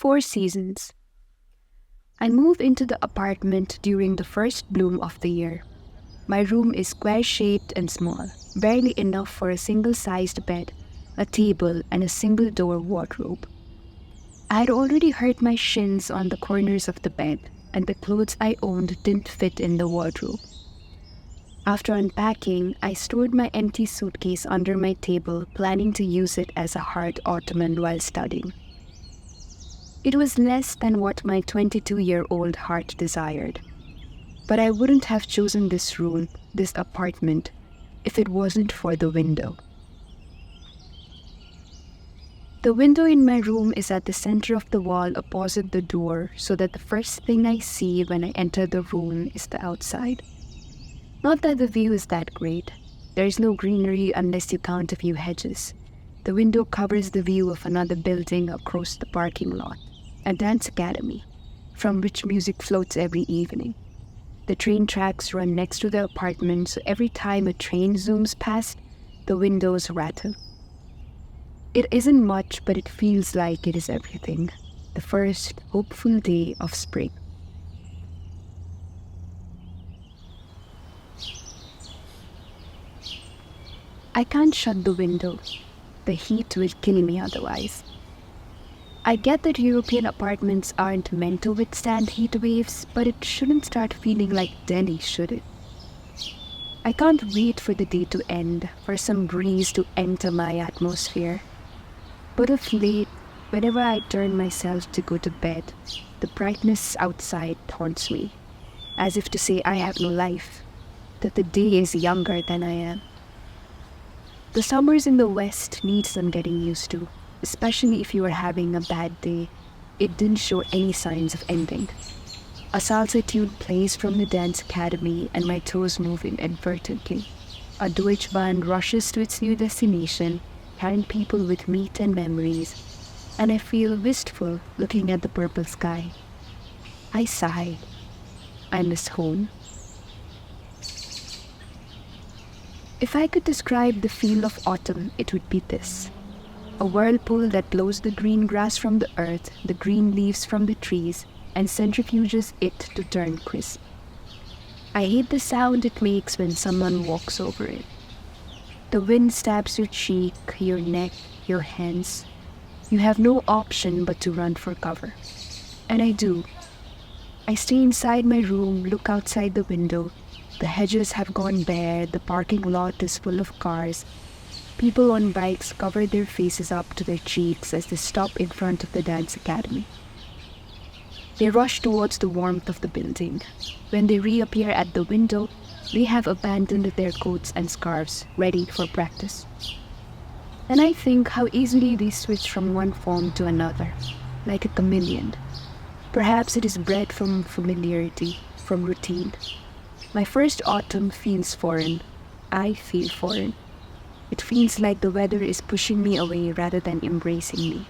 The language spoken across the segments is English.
4 seasons. I moved into the apartment during the first bloom of the year. My room is square-shaped and small, barely enough for a single-sized bed, a table, and a single-door wardrobe. I had already hurt my shins on the corners of the bed, and the clothes I owned didn't fit in the wardrobe. After unpacking, I stored my empty suitcase under my table, planning to use it as a hard ottoman while studying. It was less than what my 22-year-old heart desired. But I wouldn't have chosen this room, this apartment, if it wasn't for the window. The window in my room is at the center of the wall opposite the door, so that the first thing I see when I enter the room is the outside. Not that the view is that great. There is no greenery unless you count a few hedges. The window covers the view of another building across the parking lot, a dance academy, from which music floats every evening. The train tracks run next to the apartment, so every time a train zooms past, the windows rattle. It isn't much, but it feels like it is everything. The first hopeful day of spring. I can't shut the window. The heat will kill me otherwise. I get that European apartments aren't meant to withstand heat waves, but it shouldn't start feeling like Delhi, should it? I can't wait for the day to end, for some breeze to enter my atmosphere. But of late, whenever I turn myself to go to bed, the brightness outside taunts me, as if to say I have no life, that the day is younger than I am. The summers in the West need some getting used to, especially if you are having a bad day. It didn't show any signs of ending. A salsa tune plays from the dance academy and my toes move inadvertently. A Deutsche Bahn rushes to its new destination, carrying people with meat and memories, and I feel wistful looking at the purple sky. I sigh. I miss home. If I could describe the feel of autumn, it would be this. A whirlpool that blows the green grass from the earth, the green leaves from the trees, and centrifuges it to turn crisp. I hate the sound it makes when someone walks over it. The wind stabs your cheek, your neck, your hands. You have no option but to run for cover. And I do. I stay inside my room, look outside the window. The hedges have gone bare, the parking lot is full of cars. People on bikes cover their faces up to their cheeks as they stop in front of the dance academy. They rush towards the warmth of the building. When they reappear at the window, they have abandoned their coats and scarves, ready for practice. And I think how easily they switch from one form to another, like a chameleon. Perhaps it is bred from familiarity, from routine. My first autumn feels foreign. I feel foreign. It feels like the weather is pushing me away rather than embracing me.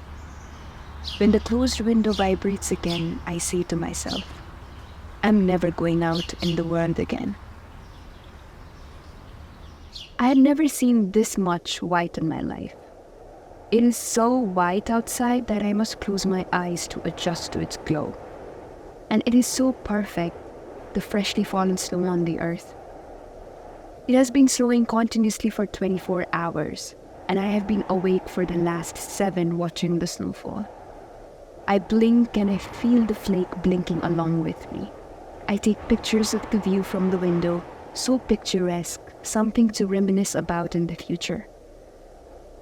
When the closed window vibrates again, I say to myself, I'm never going out in the world again. I had never seen this much white in my life. It is so white outside that I must close my eyes to adjust to its glow. And it is so perfect, the freshly fallen snow on the earth. It has been snowing continuously for 24 hours, and I have been awake for the last 7 watching the snowfall. I blink and I feel the flake blinking along with me. I take pictures of the view from the window, so picturesque, something to reminisce about in the future.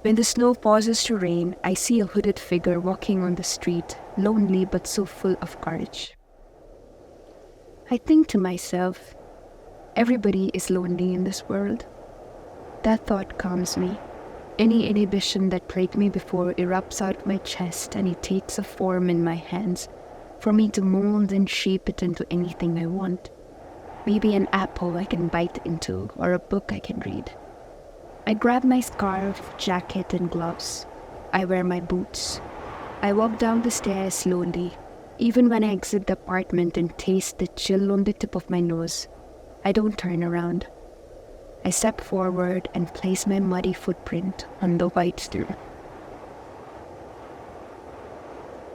When the snow pauses to rain, I see a hooded figure walking on the street, lonely but so full of courage. I think to myself, everybody is lonely in this world. That thought calms me. Any inhibition that plagued me before erupts out of my chest and it takes a form in my hands for me to mold and shape it into anything I want. Maybe an apple I can bite into or a book I can read. I grab my scarf, jacket, and gloves. I wear my boots. I walk down the stairs slowly. Even when I exit the apartment and taste the chill on the tip of my nose, I don't turn around. I step forward and place my muddy footprint on the white dirt.